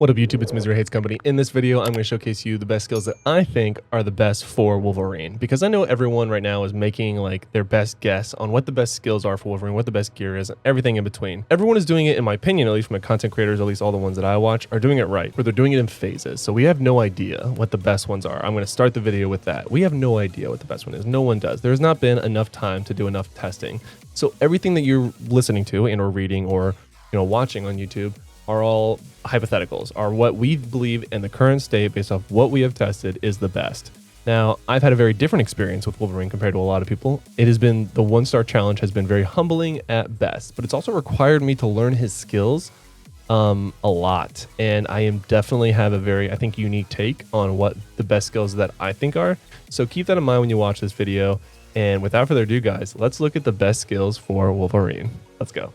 What up YouTube, it's Misery Hates Company. In this video, I'm going to showcase you the best skills that I think are the best for Wolverine. Because I know everyone right now is making like their best guess on what the best skills are for Wolverine, what the best gear is, and everything in between. Everyone is doing it, in my opinion, at least from the content creators, at least all the ones that I watch, are doing it right. Or they're doing it in phases. So we have no idea what the best ones are. I'm going to start the video with that. We have no idea what the best one is. No one does. There's not been enough time to do enough testing. So everything that you're listening to and or reading or watching on YouTube are all hypotheticals, are what we believe in the current state based off what we have tested is the best. Now, I've had a very different experience with Wolverine compared to a lot of people. It has been, the 1-star challenge has been very humbling at best, but it's also required me to learn his skills a lot. And I am definitely have a very, I think, unique take on what the best skills that I think are. So keep that in mind when you watch this video. And without further ado, guys, let's look at the best skills for Wolverine. Let's go.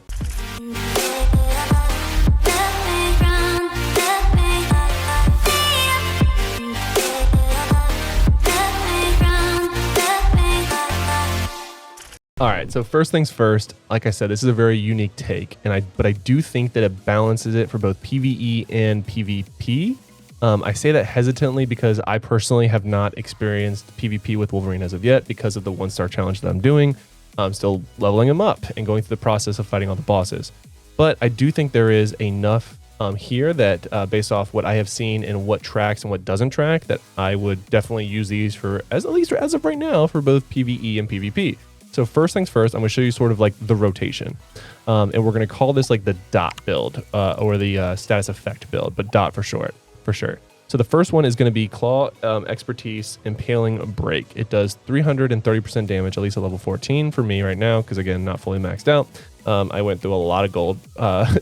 All right, so first things first, like I said, this is a very unique take, but I do think that it balances it for both PVE and PVP. I say that hesitantly because I personally have not experienced PvP with Wolverine as of yet because of the 1-star challenge that I'm doing. I'm still leveling him up and going through the process of fighting all the bosses. But I do think there is enough here that based off what I have seen and what tracks and what doesn't track, that I would definitely use these for, at least as of right now, for both PvE and PvP. So first things first, I'm going to show you sort of like the rotation. And we're going to call this like the dot build or the status effect build, but dot for short, for sure. So the first one is going to be Claw, Expertise, Impaling Break. It does 330% damage, at least at level 14 for me right now, because again, not fully maxed out. I went through a lot of gold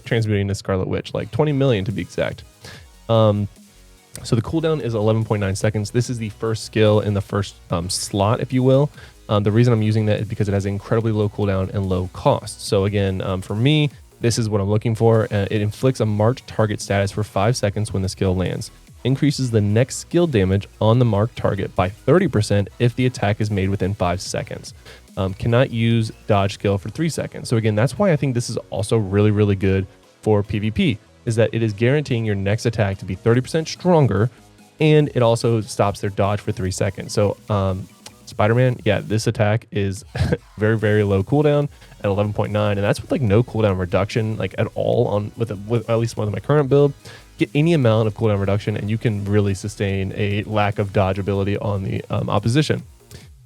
transmuting to Scarlet Witch, like 20 million to be exact. So the cooldown is 11.9 seconds. This is the first skill in the first slot, if you will. The reason I'm using that is because it has incredibly low cooldown and low cost. So again, for me, this is what I'm looking for. It inflicts a marked target status for 5 seconds when the skill lands. Increases the next skill damage on the marked target by 30% if the attack is made within 5 seconds. Cannot use dodge skill for 3 seconds. So again, that's why I think this is also really, really good for PvP, is that it is guaranteeing your next attack to be 30% stronger, and it also stops their dodge for 3 seconds. So Spider-Man, yeah, this attack is very, very low cooldown at 11.9, and that's with like no cooldown reduction like at all on with at least one of my current build. Get any amount of cooldown reduction, and you can really sustain a lack of dodge ability on the opposition.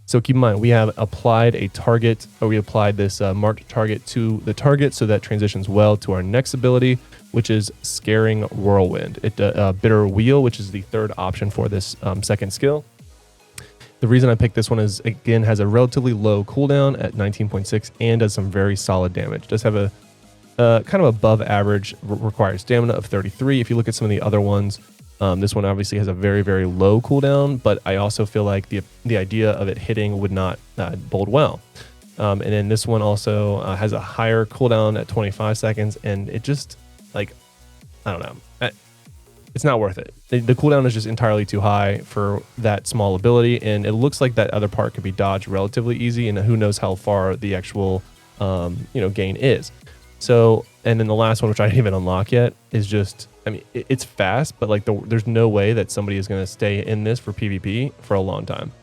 So keep in mind, we have applied a target, or we applied this marked target to the target, so that transitions well to our next ability, which is Scaring Whirlwind. Bitter Wheel, which is the third option for this second skill. The reason I picked this one is, again, has a relatively low cooldown at 19.6 and does some very solid damage. Does have a kind of above average required stamina of 33. If you look at some of the other ones, this one obviously has a very, very low cooldown, but I also feel like the idea of it hitting would not bode well. And then this one also has a higher cooldown at 25 seconds, and it just, like, I don't know. It's not worth it. The cooldown is just entirely too high for that small ability, and it looks like that other part could be dodged relatively easy, and who knows how far the actual gain is. So, and then the last one, which I didn't even unlock yet, is just, I mean, it's fast, but like there's no way that somebody is going to stay in this for PvP for a long time.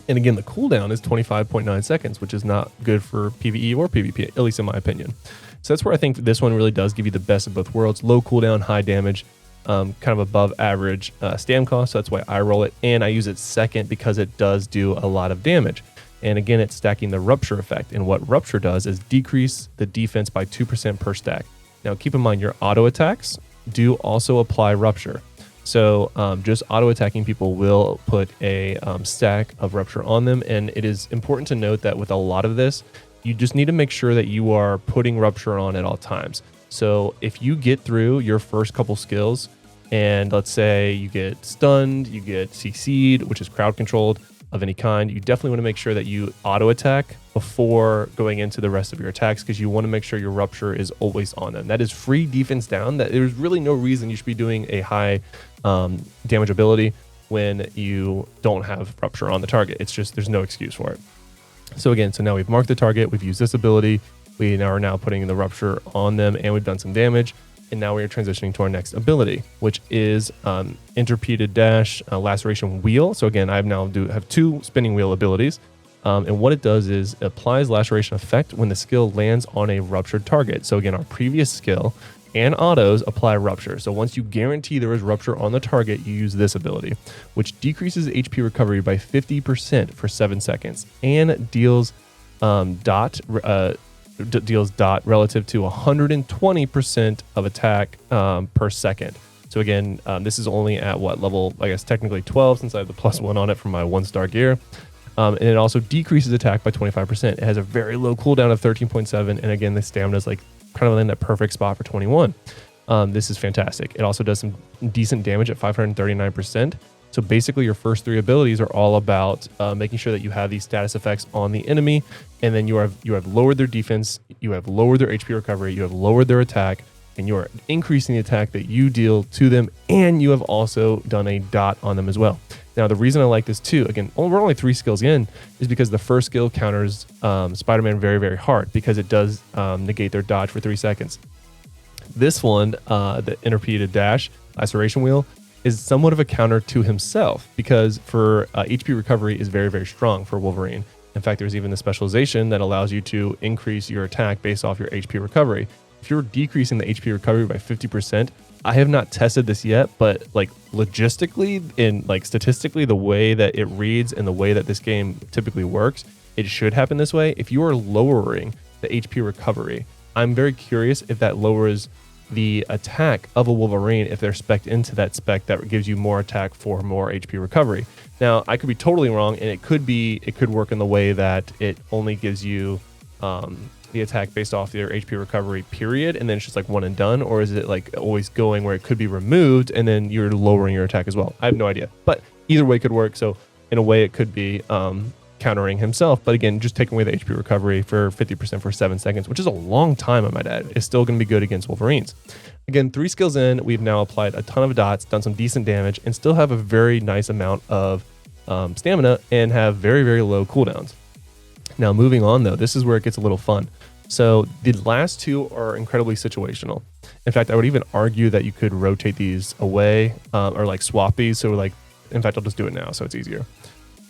And again, the cooldown is 25.9 seconds, which is not good for PvE or PvP, at least in my opinion. So that's where I think this one really does give you the best of both worlds. Low cooldown, high damage. Kind of above average stam cost, so that's why I roll it, and I use it second because it does do a lot of damage. And again, it's stacking the Rupture effect, and what Rupture does is decrease the defense by 2% per stack. Now keep in mind, your auto attacks do also apply Rupture, so just auto attacking people will put a stack of Rupture on them. And it is important to note that with a lot of this, you just need to make sure that you are putting Rupture on at all times. So if you get through your first couple skills, and let's say you get stunned, you get CC'd, which is crowd controlled of any kind, you definitely want to make sure that you auto attack before going into the rest of your attacks, because you want to make sure your Rupture is always on them. That is free defense down. That there's really no reason you should be doing a high damage ability when you don't have Rupture on the target. It's just, there's no excuse for it. So again, so now we've marked the target, we've used this ability, we are now putting the Rupture on them, and we've done some damage. And now we are transitioning to our next ability, which is interpeated dash laceration wheel. So again, I now have 2 spinning wheel abilities. And what it does is it applies laceration effect when the skill lands on a ruptured target. So again, our previous skill and autos apply rupture. So once you guarantee there is rupture on the target, you use this ability, which decreases HP recovery by 50% for 7 seconds and deals dot relative to 120% of attack per second. So again, this is only at what level? I guess technically 12, since I have the +1 on it from my 1-star gear. And it also decreases attack by 25%. It has a very low cooldown of 13.7. And again, the stamina is like kind of in that perfect spot for 21. This is fantastic. It also does some decent damage at 539%. So basically your first 3 abilities are all about making sure that you have these status effects on the enemy. And then you have lowered their defense, you have lowered their HP recovery, you have lowered their attack, and you are increasing the attack that you deal to them. And you have also done a dot on them as well. Now, the reason I like this too, again, we're only 3 skills in, is because the first skill counters Spider-Man very, very hard because it does negate their dodge for 3 seconds. This one, the interpeated dash, laceration wheel, is somewhat of a counter to himself because for HP recovery is very, very strong for Wolverine. In fact, there's even the specialization that allows you to increase your attack based off your HP recovery. If you're decreasing the HP recovery by 50%, I have not tested this yet, but like logistically and like statistically, the way that it reads and the way that this game typically works, it should happen this way. If you are lowering the HP recovery, I'm very curious if that lowers the attack of a Wolverine if they're spec'd into that spec that gives you more attack for more HP recovery. Now, I could be totally wrong, and it could work in the way that it only gives you the attack based off your HP recovery period, and then it's just like one and done, or is it like always going where it could be removed and then you're lowering your attack as well? I have no idea, but either way could work. So in a way it could be countering himself, but again, just taking away the HP recovery for 50% for 7 seconds, which is a long time, I might add. It's still going to be good against Wolverines. Again, 3 skills in, we've now applied a ton of dots, done some decent damage, and still have a very nice amount of stamina and have very, very low cooldowns. Now, moving on though, this is where it gets a little fun. So the last 2 are incredibly situational. In fact, I would even argue that you could rotate these away or like swap these. So like, in fact, I'll just do it now so it's easier.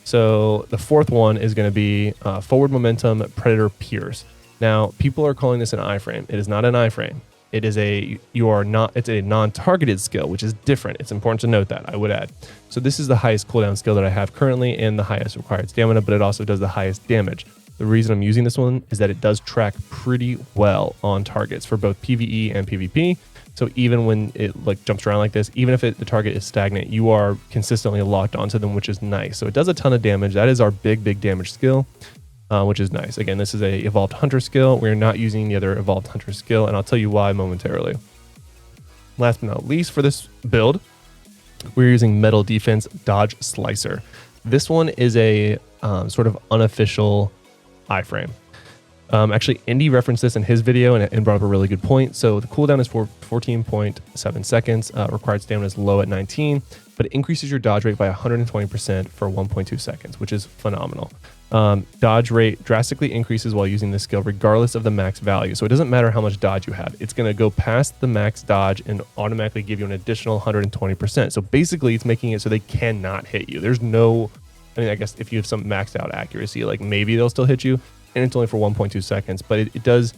So the 4th one is going to be forward momentum predator pierce. Now, people are calling this an iframe. It is not an iframe. It is it's a non-targeted skill, which is different. It's important to note that, I would add. So this is the highest cooldown skill that I have currently and the highest required stamina, but it also does the highest damage. The reason I'm using this one is that it does track pretty well on targets for both PvE and PvP. So even when it like jumps around like this, even if the target is stagnant, you are consistently locked onto them, which is nice. So it does a ton of damage. That is our big damage skill, which is nice. Again, this is a evolved hunter skill. We're not using the other evolved hunter skill, and I'll tell you why momentarily. Last but not least for this build, we're using metal defense dodge slicer. This one is a sort of unofficial iframe. Actually, Indy referenced this in his video and brought up a really good point. So the cooldown is for 14.7 seconds. Required stamina is low at 19, but it increases your dodge rate by 120% for 1.2 seconds, which is phenomenal. Dodge rate drastically increases while using this skill, regardless of the max value. So it doesn't matter how much dodge you have. It's going to go past the max dodge and automatically give you an additional 120%. So basically, it's making it so they cannot hit you. There's no, I mean, I guess if you have some maxed out accuracy, like maybe they'll still hit you, and it's only for 1.2 seconds, but it does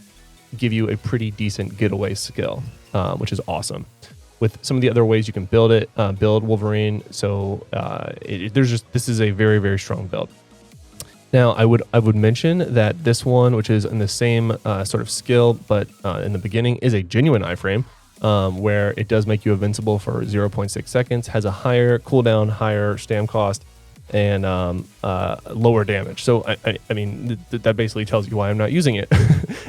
give you a pretty decent getaway skill, which is awesome. With some of the other ways you can build it, build Wolverine. So this is a very, very strong build. Now, I would mention that this one, which is in the same sort of skill, but in the beginning, is a genuine iframe, where it does make you invincible for 0.6 seconds, has a higher cooldown, higher stam cost, and lower damage. So I mean that basically tells you why I'm not using it.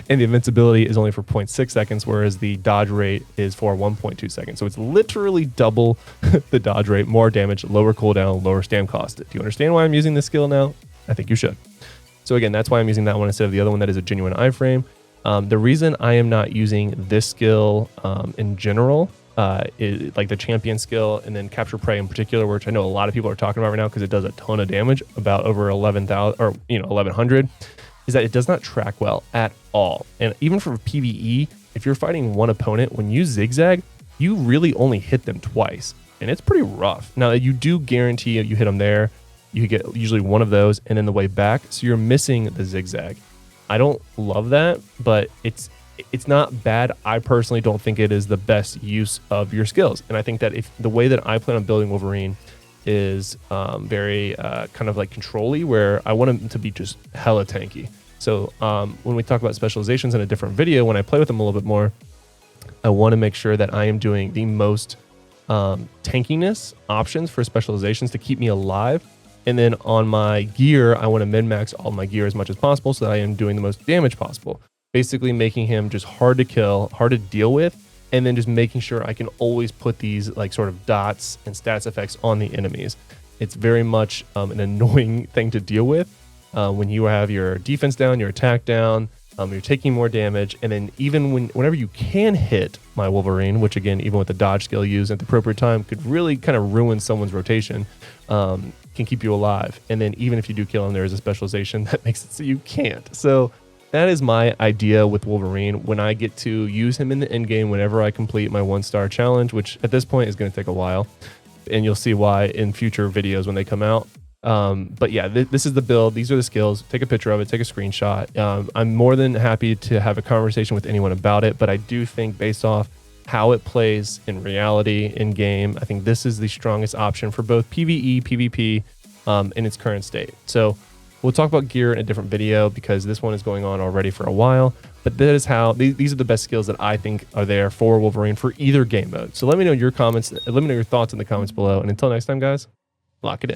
And the invincibility is only for 0.6 seconds, whereas the dodge rate is for 1.2 seconds. So it's literally double the dodge rate, more damage, lower cooldown, lower stam cost. Do you understand why I'm using this skill now? I think you should. So again, that's why I'm using that one instead of the other one that is a genuine iframe. The reason I am not using this skill in general, is like the champion skill and then capture prey in particular, which I know a lot of people are talking about right now because it does a ton of damage, about over 11,000 or 1,100, is that it does not track well at all. And even for PvE, if you're fighting one opponent, when you zigzag, you really only hit them twice, and it's pretty rough. Now, you do guarantee you hit them there. You get usually one of those and then the way back, so you're missing the zigzag. I don't love that, but it's not bad. I personally don't think it is the best use of your skills, and I think that if the way that I plan on building Wolverine is very kind of like control-y, where I want him to be just hella tanky. So when we talk about specializations in a different video, when I play with them a little bit more, I want to make sure that I am doing the most tankiness options for specializations to keep me alive. And then on my gear, I want to min-max all my gear as much as possible so that I am doing the most damage possible. Basically making him just hard to kill, hard to deal with, and then just making sure I can always put these like sort of dots and stats effects on the enemies. It's very much an annoying thing to deal with when you have your defense down, your attack down, you're taking more damage, and then even whenever you can hit my Wolverine, which again, even with the dodge skill used at the appropriate time, could really kind of ruin someone's rotation, can keep you alive. And then even if you do kill him, there is a specialization that makes it so you can't. So that is my idea with Wolverine. When I get to use him in the end game, whenever I complete my 1-star challenge, which at this point is going to take a while, and you'll see why in future videos when they come out. But yeah, this is the build. These are the skills. Take a picture of it, take a screenshot. I'm more than happy to have a conversation with anyone about it, but I do think based off how it plays in reality in game, I think this is the strongest option for both PvE, PvP in its current state. So we'll talk about gear in a different video because this one is going on already for a while, but that is how these are the best skills that I think are there for Wolverine for either game mode. So let me know your comments. Let me know your thoughts in the comments below. And until next time, guys, lock it in.